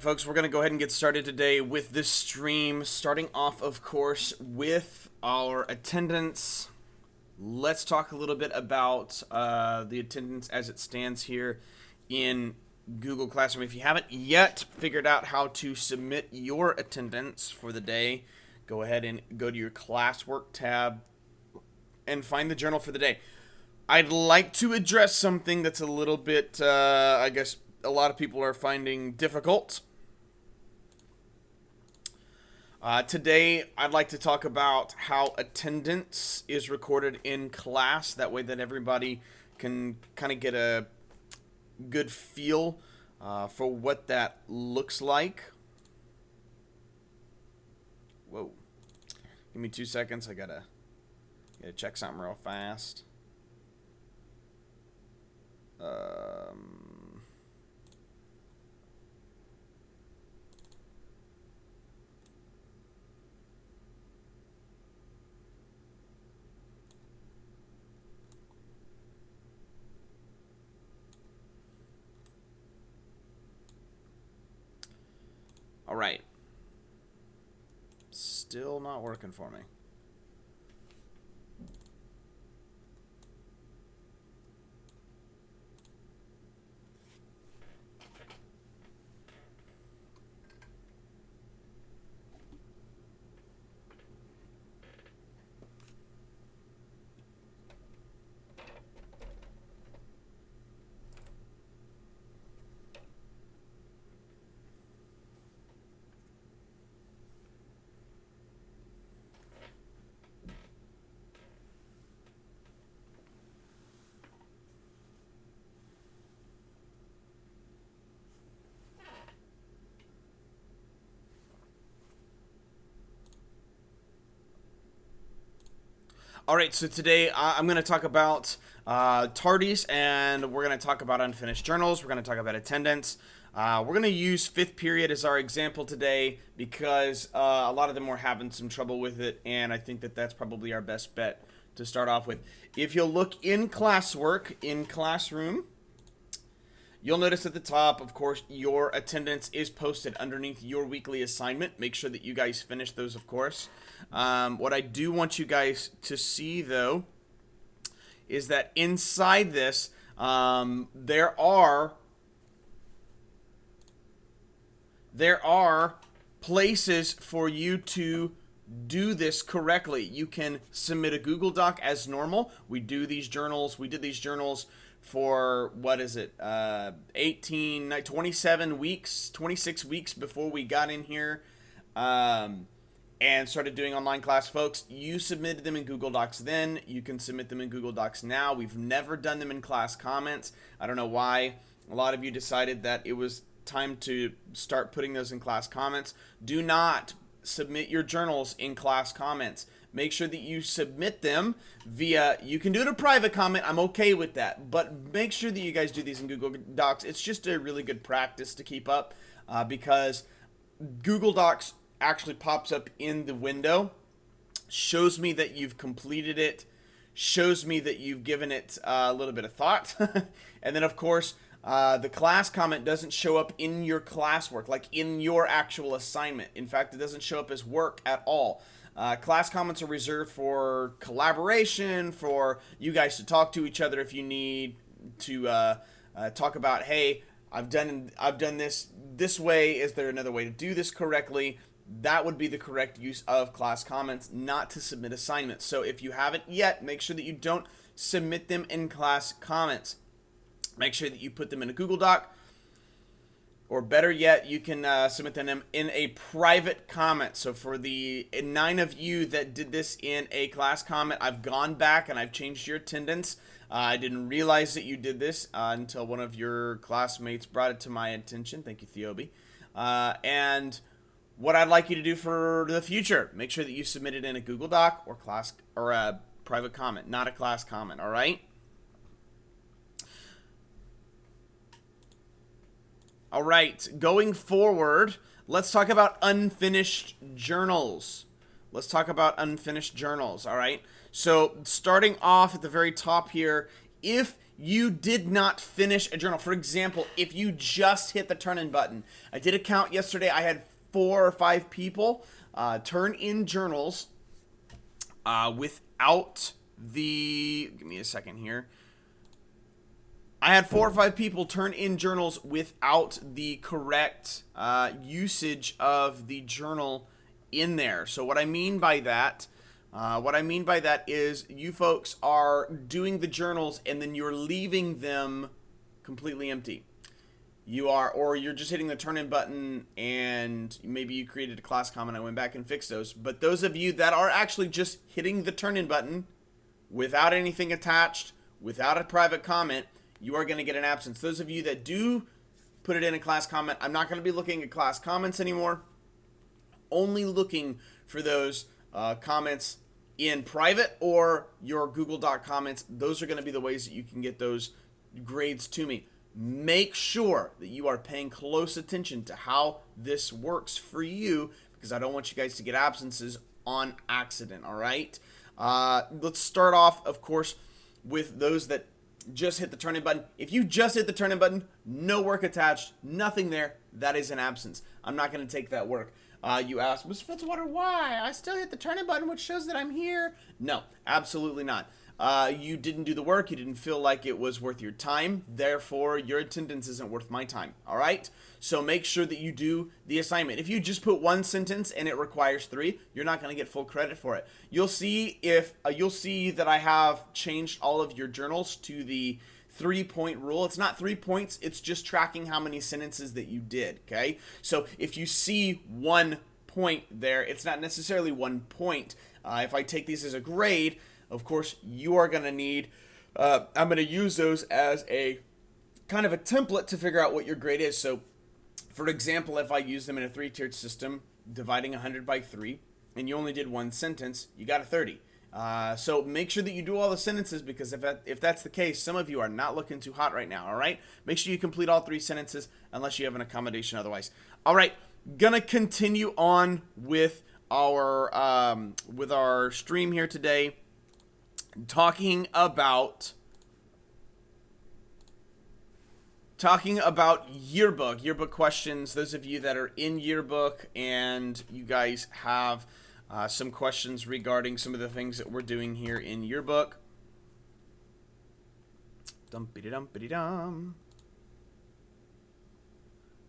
right, folks, we're going to go ahead and get started today with this stream, starting off, of course, with our attendance. Let's talk a little bit about the attendance as it stands here in Google Classroom. If you haven't yet figured out how to submit your attendance for the day, go ahead and go to your classwork tab and find the journal for the day. I'd like to address something that's a little bit, I guess, a lot of people are finding difficult. Today, I'd like to talk about how attendance is recorded in class. That way that everybody can kind of get a good feel for what that looks like. Whoa. Give me 2 seconds. I gotta check something real fast. All right. Still not working for me. All right, so today I'm going to talk about tardies, and we're going to talk about unfinished journals. We're going to talk about attendance. We're going to use fifth period as our example today because a lot of them were having some trouble with it, and I think that that's probably our best bet to start off with. If you'll look in classwork, in classroom, you'll notice at the top, of course, your attendance is posted underneath your weekly assignment. Make sure that you guys finish those, of course. What I do want you guys to see, though, is that inside this, there are places for you to do this correctly. You can submit a Google Doc as normal. We did these journals for, 27 weeks, 26 weeks before we got in here and started doing online class. Folks, you submitted them in Google Docs then. You can submit them in Google Docs now. We've never done them in class comments. I don't know why a lot of you decided that it was time to start putting those in class comments. Do not submit your journals in class comments. Make sure that you submit them via, you can do it a private comment, I'm okay with that, but make sure that you guys do these in Google Docs. It's just a really good practice to keep up because Google Docs actually pops up in the window, shows me that you've completed it, shows me that you've given it a little bit of thought, and then of course the class comment doesn't show up in your classwork, like in your actual assignment. In fact, it doesn't show up as work at all. Class comments are reserved for collaboration, for you guys to talk to each other if you need to talk about, hey, I've done this way. Is there another way to do this correctly? That would be the correct use of class comments, not to submit assignments. So if you haven't yet, make sure that you don't submit them in class comments. Make sure that you put them in a Google Doc, or better yet, you can submit them in a private comment. So for the 9 of you that did this in a class comment, I've gone back and I've changed your attendance. I didn't realize that you did this until one of your classmates brought it to my attention. Thank you, Theobi. And what I'd like you to do for the future, make sure that you submit it in a Google Doc or class or a private comment, not a class comment, all right? All right, going forward, let's talk about unfinished journals. All right? So starting off at the very top here if you did not finish a journal, for example, if you just hit the turn in button, I did a count yesterday. I had 4 or 5 people turn in journals without the, give me a second here. I had 4 or 5 people turn in journals without the correct usage of the journal in there. So what I mean by that, is you folks are doing the journals and then you're leaving them completely empty. Or you're just hitting the turn in button and maybe you created a class comment. I went back and fixed those. But those of you that are actually just hitting the turn in button without anything attached, without a private comment, you are going to get an absence. Those of you that do put it in a class comment, I'm not going to be looking at class comments anymore. Only looking for those comments in private or your Google Doc comments. Those are going to be the ways that you can get those grades to me. Make sure that you are paying close attention to how this works for you, because I don't want you guys to get absences on accident, all right? Let's start off, of course, with those that just hit the turn in button. If you just hit the turn in button, no work attached, nothing there, that is an absence. I'm not going to take that work. You asked, Mr. Fitzwater, why? I still hit the turn in button, which shows that I'm here. No, absolutely not. You didn't do the work. You didn't feel like it was worth your time. Therefore, your attendance isn't worth my time. All right? So make sure that you do the assignment. If you just put 1 sentence and it requires 3, you're not going to get full credit for it. You'll see that I have changed all of your journals to the 3-point rule. It's not 3 points. It's just tracking how many sentences that you did. Okay? So if you see 1 point there, it's not necessarily 1 point. If I take these as a grade, of course, you are going to need, I'm going to use those as a kind of a template to figure out what your grade is. So, for example, if I use them in a 3-tiered system, dividing 100 by 3, and you only did 1 sentence, you got a 30. So make sure that you do all the sentences, because if that's the case, some of you are not looking too hot right now, all right? Make sure you complete all 3 sentences unless you have an accommodation otherwise. All right, gonna continue on with our stream here today, talking about yearbook questions. Those of you that are in yearbook and you guys have some questions regarding some of the things that we're doing here in yearbook. Dum-be-de-dum-be-de-dum.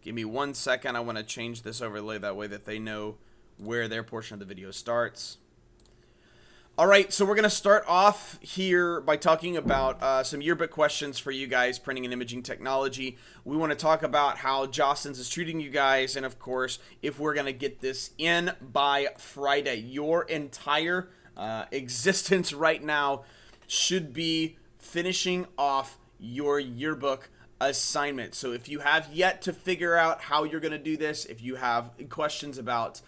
Give me 1 second. I want to change this overlay that way that they know where their portion of the video starts. All right, so we're going to start off here by talking about some yearbook questions for you guys, printing and imaging technology. We want to talk about how Jostens is treating you guys, and of course, if we're going to get this in by Friday. Your entire existence right now should be finishing off your yearbook assignment. So if you have yet to figure out how you're going to do this, if you have questions about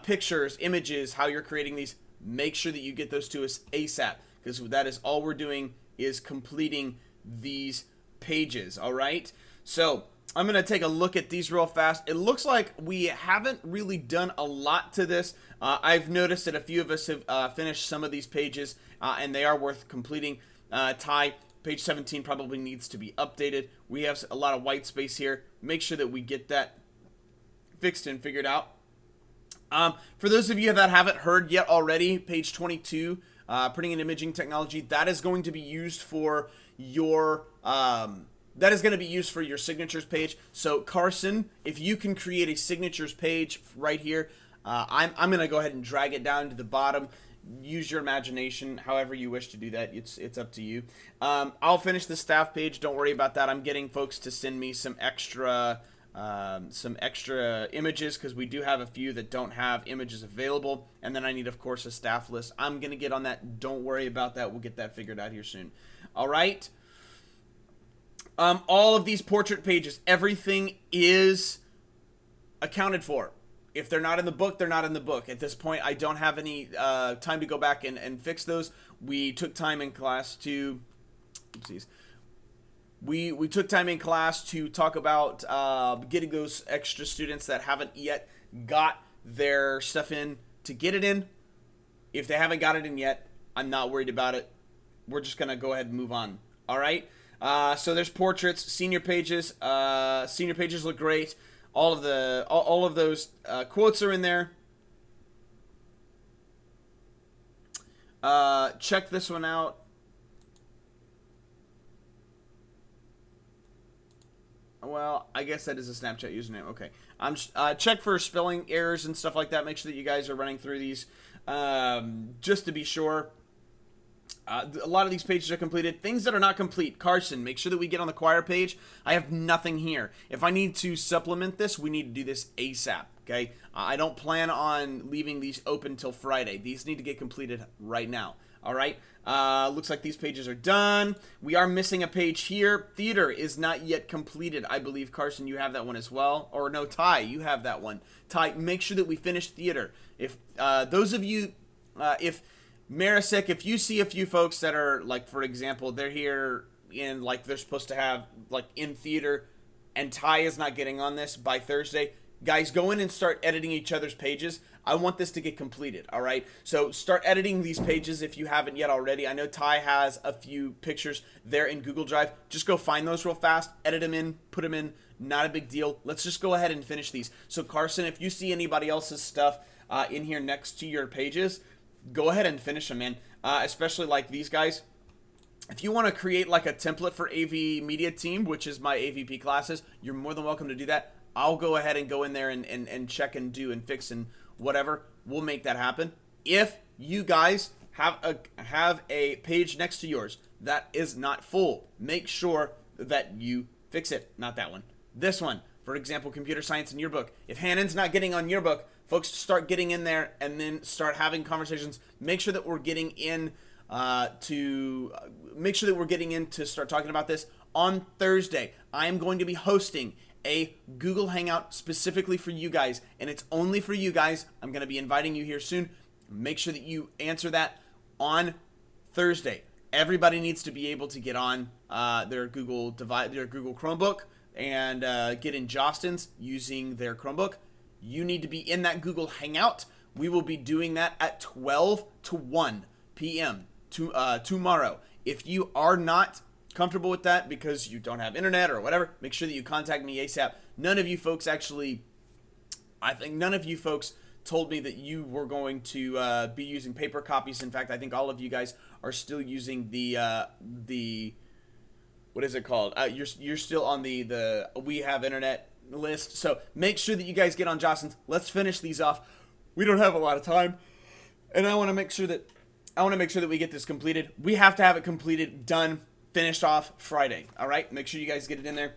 pictures, images, how you're creating these, make sure that you get those to us ASAP, because that is all we're doing is completing these pages. All right, so I'm gonna take a look at these real fast. It looks like we haven't really done a lot to this. I've noticed that a few of us have finished some of these pages, and they are worth completing. Ty, page 17 probably needs to be updated. We have a lot of white space here. Make sure that we get that fixed and figured out. For those of you that haven't heard yet already, page 22, printing and imaging technology, that is going to be used for your signatures page. So Carson, if you can create a signatures page right here, I'm going to go ahead and drag it down to the bottom. Use your imagination however you wish to do that. It's up to you. I'll finish the staff page. Don't worry about that. I'm getting folks to send me some extra images, because we do have a few that don't have images available, and then I need, of course, a staff list. I'm gonna get on that. Don't worry about that. We'll get that figured out here soon. All right. All of these portrait pages, everything is accounted for. If they're not in the book, they're not in the book. At this point, I don't have any time to go back and fix those. We took time in class to, oopsies. We took time in class to talk about getting those extra students that haven't yet got their stuff in to get it in. If they haven't got it in yet, I'm not worried about it. We're just going to go ahead and move on. All right. So there's portraits, senior pages. Senior pages look great. All of those quotes are in there. Check this one out. Well, I guess that is a Snapchat username. Okay. I'm just, check for spelling errors and stuff like that. Make sure that you guys are running through these just to be sure. A lot of these pages are completed. Things that are not complete. Carson, make sure that we get on the choir page. I have nothing here. If I need to supplement this, we need to do this ASAP, okay? I don't plan on leaving these open till Friday. These need to get completed right now, all right? Looks like these pages are done. We are missing a page here. Theater is not yet completed. I believe, Carson, you have that one as well. Or no, Ty, you have that one. Ty, make sure that we finish theater. If those of you, if Marisek, if you see a few folks that are, like, for example, they're here in, like, they're supposed to have, like, in theater, and Ty is not getting on this by Thursday, guys, go in and start editing each other's pages. I want this to get completed, all right? So start editing these pages if you haven't yet already. I know Ty has a few pictures there in Google Drive. Just go find those real fast, edit them in, put them in, not a big deal. Let's just go ahead and finish these. So, Carson, if you see anybody else's stuff in here next to your pages, go ahead and finish them, man. Especially like these guys. If you want to create like a template for AV Media Team, which is my AVP classes, you're more than welcome to do that. I'll go ahead and go in there and check and do and fix and whatever. We'll make that happen. If you guys have a page next to yours that is not full, make sure that you fix it. Not that one. This one. For example, computer science in yearbook. If Hannon's not getting on yearbook, folks, start getting in there and then start having conversations. Make sure that we're getting in to start talking about this on Thursday. I am going to be hosting a Google Hangout specifically for you guys, and it's only for you guys. I'm going to be inviting you here soon. Make sure that you answer that on Thursday. Everybody needs to be able to get on their Google Chromebook and get in Jostens using their Chromebook. You need to be in that Google Hangout. We will be doing that at 12 to 1 p.m. Tomorrow. If you are not comfortable with that because you don't have internet or whatever, make sure that you contact me ASAP. I think none of you folks told me that you were going to be using paper copies. In fact, I think all of you guys are still using the what is it called? You're still on the we have internet list. So make sure that you guys get on Jostens. Let's finish these off. We don't have a lot of time, and I want to make sure that we get this completed. We have to have it completed, done, finished off Friday. All right, make sure you guys get it in there.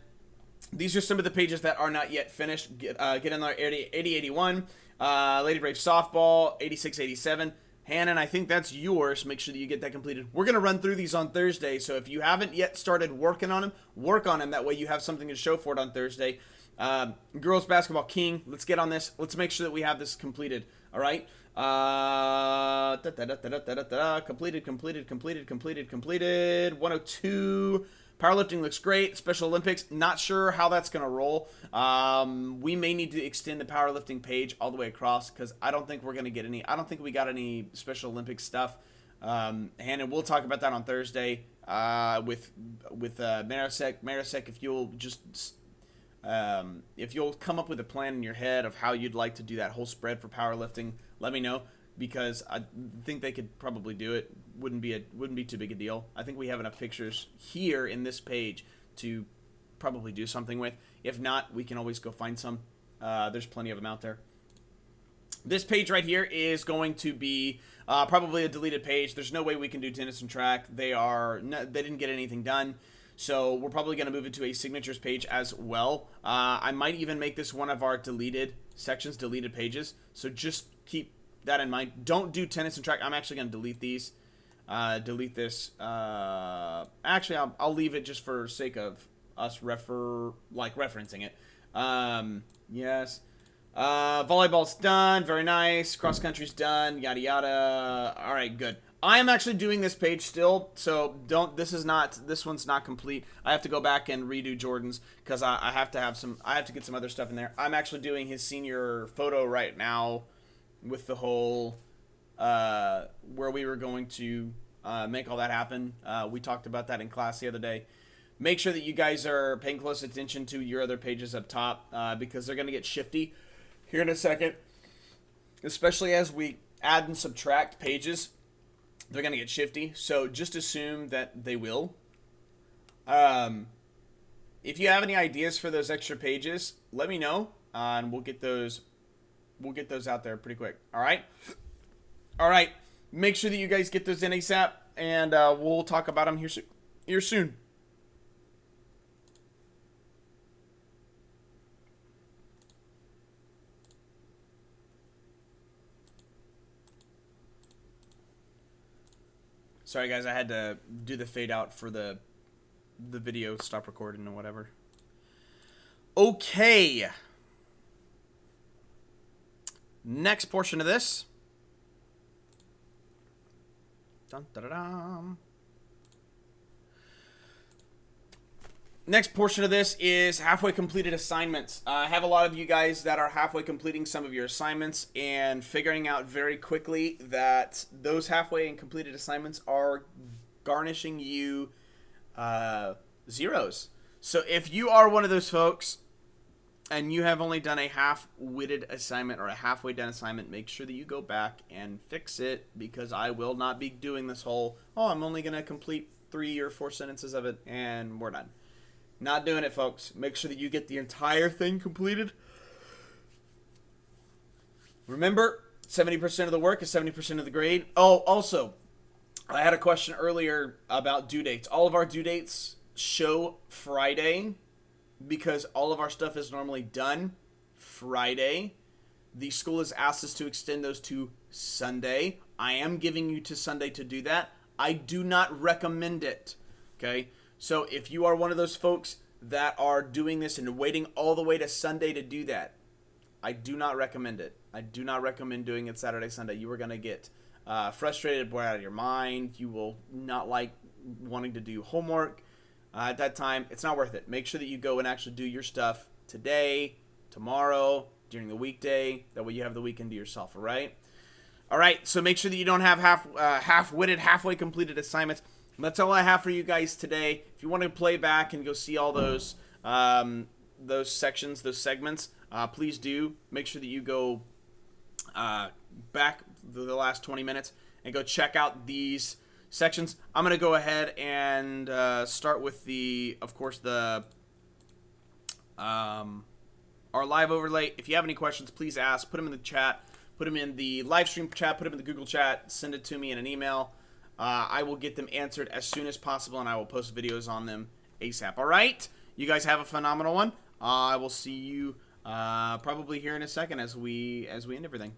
These are some of the pages that are not yet finished. Get in there. 8081, Lady Brave softball, 8687. Hannon, I think that's yours. Make sure that you get that completed. We're going to run through these on Thursday, so if you haven't yet started working on them, work on them. That way you have something to show for it on Thursday. Girls Basketball King, let's get on this. Let's make sure that we have this completed, all right? Completed. 102. Powerlifting looks great. Special Olympics, not sure how that's going to roll. We may need to extend the powerlifting page all the way across because I don't think we're going to get any. I don't think we got any Special Olympics stuff. Hannah, we'll talk about that on Thursday with Marisek. Marisek, if you'll come up with a plan in your head of how you'd like to do that whole spread for powerlifting, let me know because I think they could probably do it. Wouldn't be too big a deal. I think we have enough pictures here in this page to probably do something with. If not, we can always go find some. There's plenty of them out there. This page right here is going to be probably a deleted page. There's no way we can do tennis and track. They didn't get anything done. So we're probably going to move into a signatures page as well. I might even make this one of our deleted sections, deleted pages. So just keep that in mind. Don't do tennis and track. I'm actually going to delete these. Delete this. Actually, I'll leave it just for sake of us referencing it. Yes. Volleyball's done. Very nice. Cross country's done. Yada yada. All right, good. I am actually doing this page still, so this one's not complete. I have to go back and redo Jordan's because I have to get some other stuff in there. I'm actually doing his senior photo right now with the whole where we were going to make all that happen. We talked about that in class the other day. Make sure that you guys are paying close attention to your other pages up top because they're going to get shifty here in a second, especially as we add and subtract pages. They're going to get shifty, so just assume that they will. If you have any ideas for those extra pages, let me know, and we'll get those out there pretty quick. All right. Make sure that you guys get those in ASAP, and we'll talk about them here soon. Sorry, guys, I had to do the fade out for the video stop recording or whatever. Okay. Next portion of this. Dun, da, da, da. Next portion of this is halfway completed assignments. I have a lot of you guys that are halfway completing some of your assignments and figuring out very quickly that those halfway and completed assignments are garnishing you zeros. So if you are one of those folks and you have only done a half-witted assignment or a halfway done assignment, make sure that you go back and fix it, because I will not be doing this whole, I'm only going to complete 3 or 4 sentences of it and we're done. Not doing it, folks. Make sure that you get the entire thing completed. Remember, 70% of the work is 70% of the grade. Oh, also, I had a question earlier about due dates. All of our due dates show Friday because all of our stuff is normally done Friday. The school has asked us to extend those to Sunday. I am giving you to Sunday to do that. I do not recommend it, okay? So if you are one of those folks that are doing this and waiting all the way to Sunday to do that, I do not recommend it. I do not recommend doing it Saturday, Sunday. You are going to get frustrated, bored out of your mind. You will not like wanting to do homework at that time. It's not worth it. Make sure that you go and actually do your stuff today, tomorrow, during the weekday. That way you have the weekend to yourself, all right? All right, so make sure that you don't have half-witted, halfway completed assignments. That's all I have for you guys today. If you want to play back and go see all those sections, those segments, please do. Make sure that you go back the last 20 minutes and go check out these sections. I'm going to go ahead and start with our live overlay. If you have any questions, please ask. Put them in the chat. Put them in the live stream chat. Put them in the Google chat. Send it to me in an email. I will get them answered as soon as possible, and I will post videos on them ASAP. All right? You guys have a phenomenal one. I will see you probably here in a second as we end everything.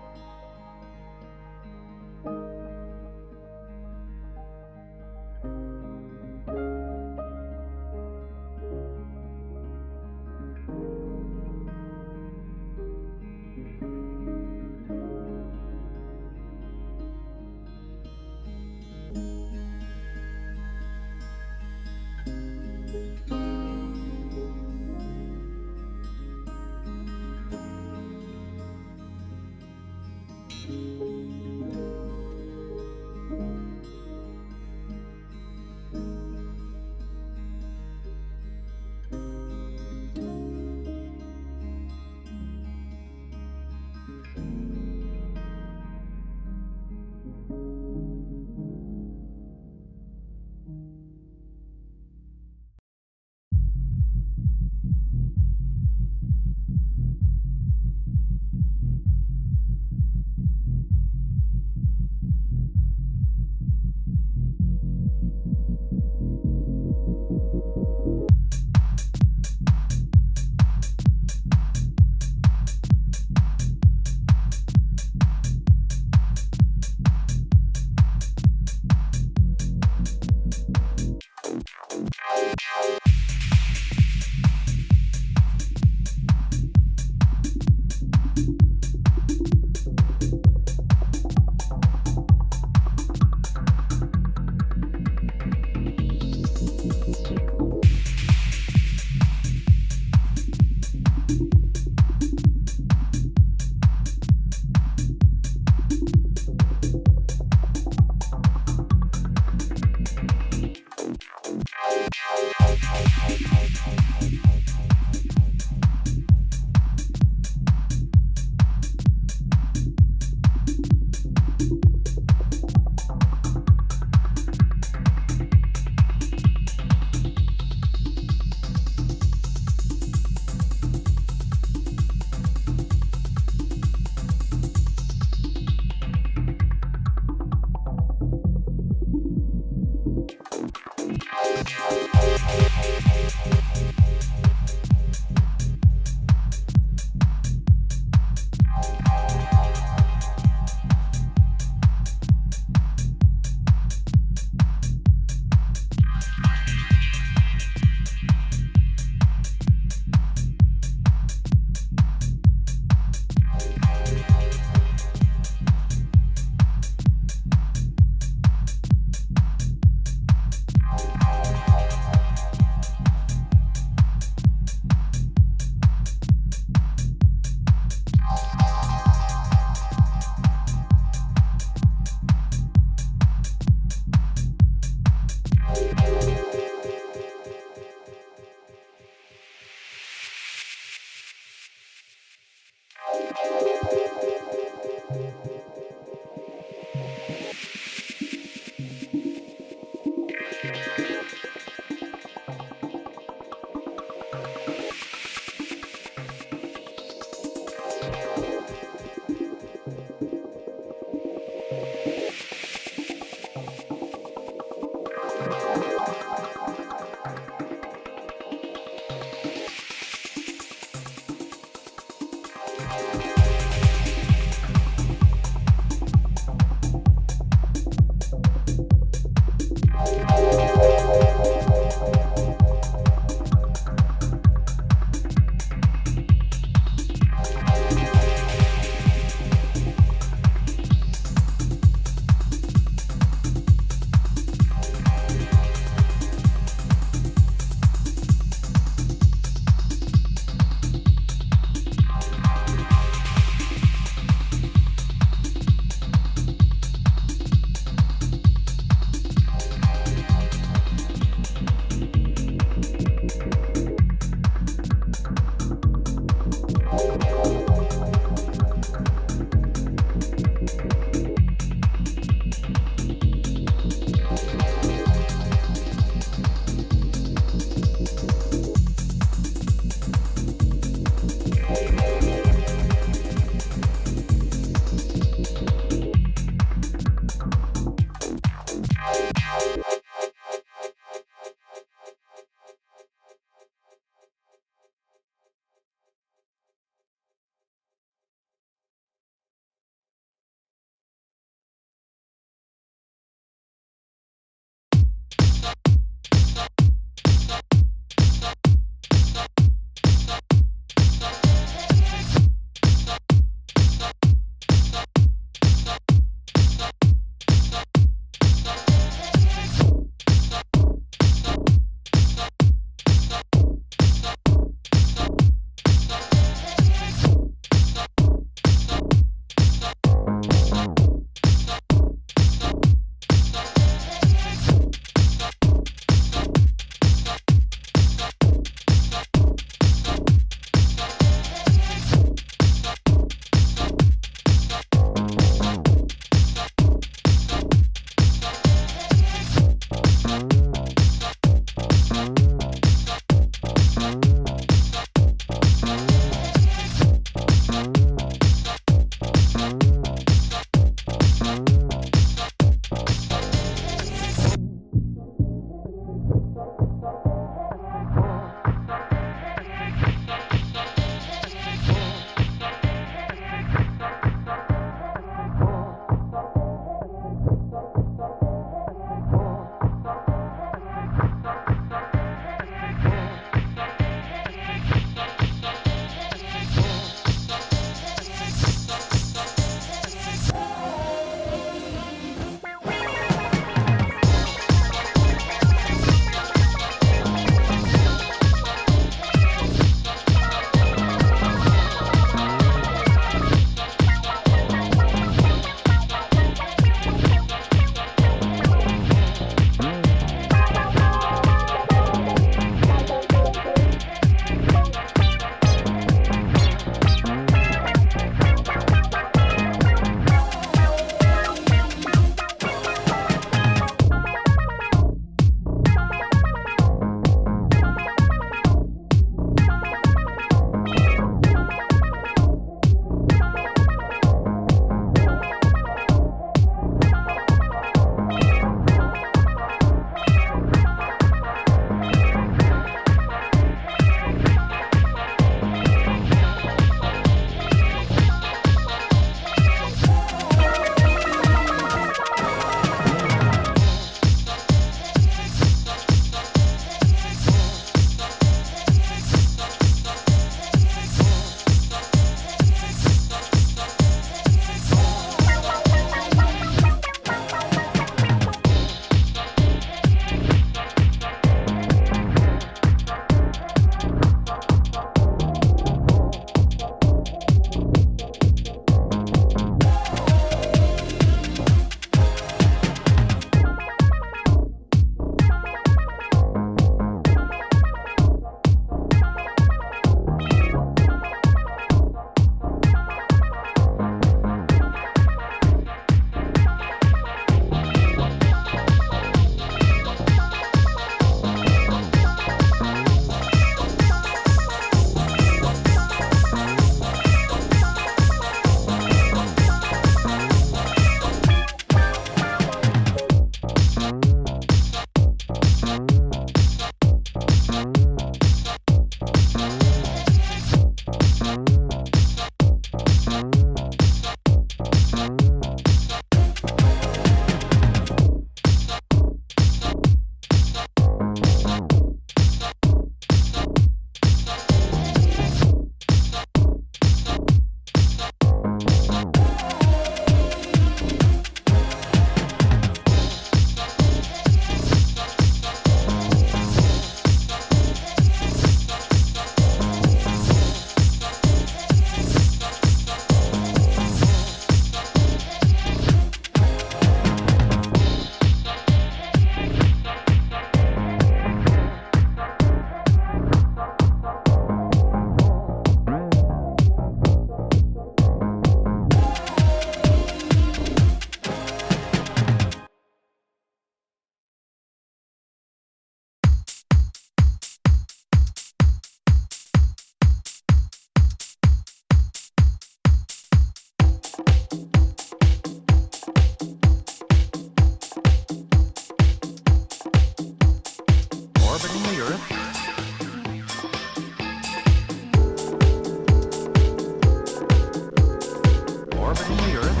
orbiting the Earth.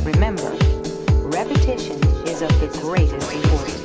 Remember, repetition is of the greatest importance.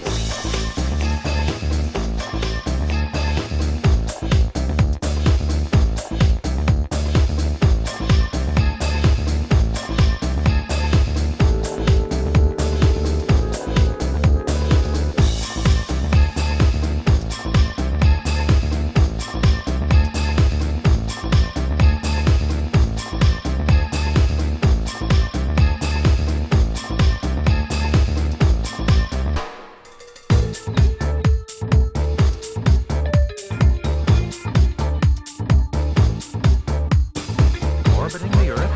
Orbiting the Earth.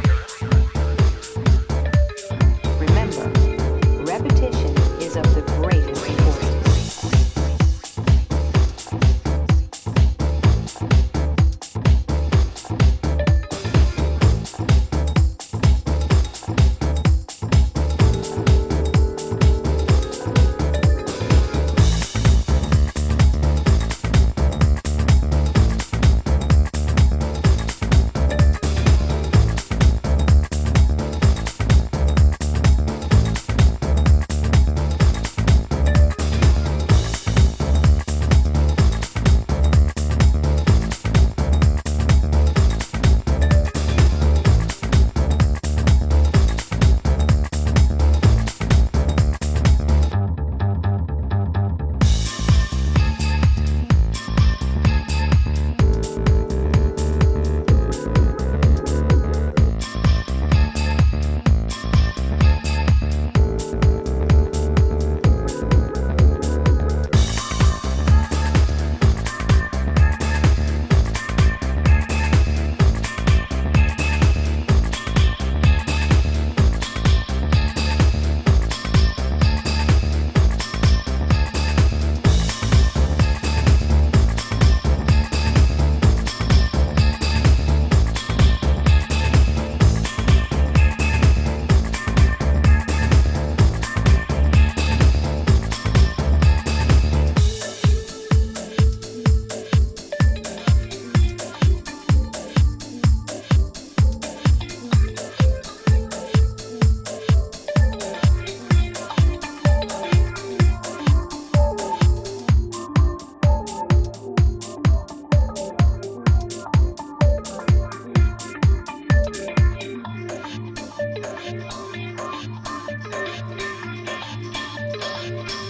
Remember, repetition is of the greatest importance.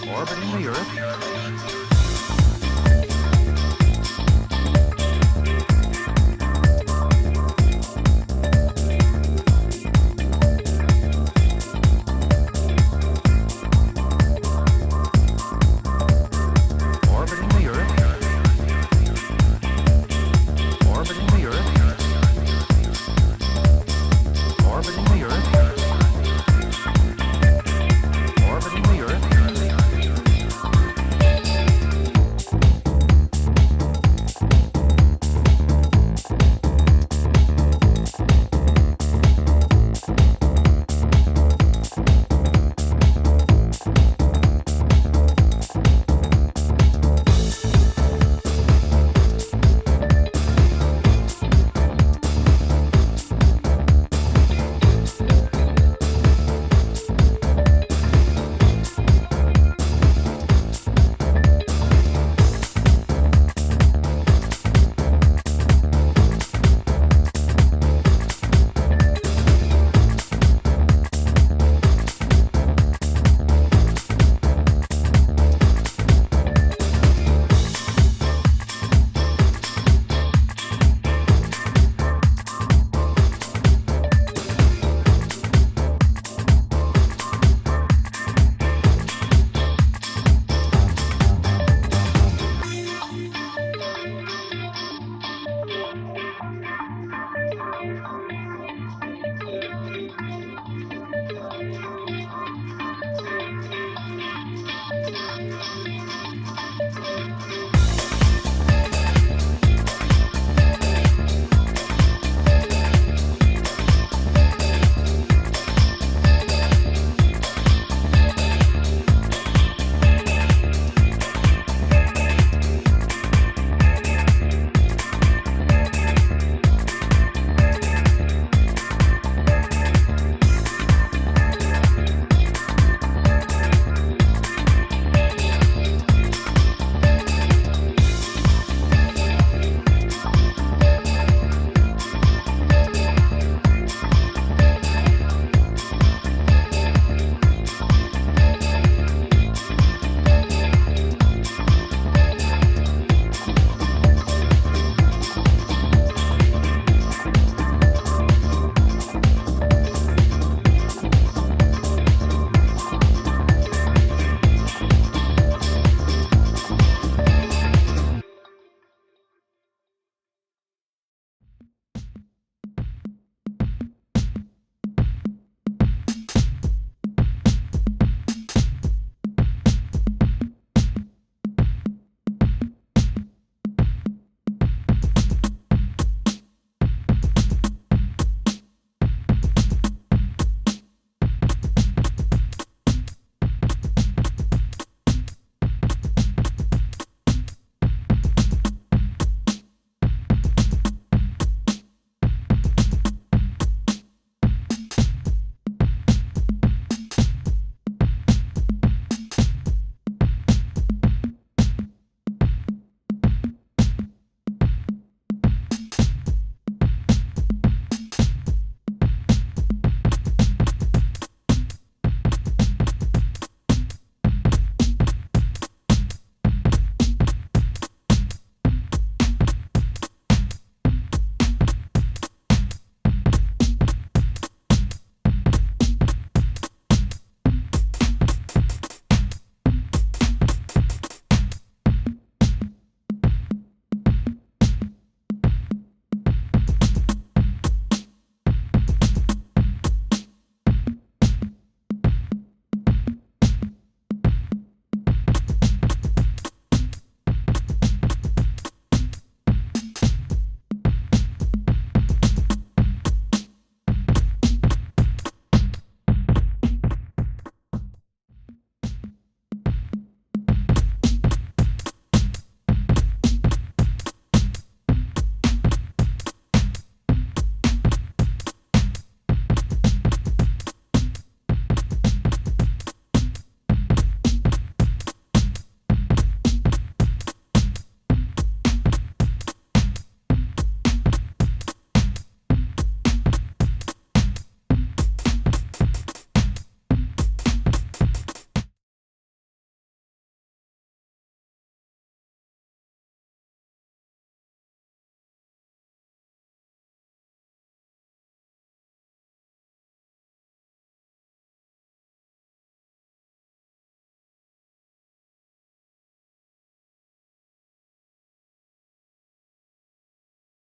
Orbiting the Earth. Orbiting the Earth. Orbiting the Earth. Orbiting the Earth. Orbiting the Earth.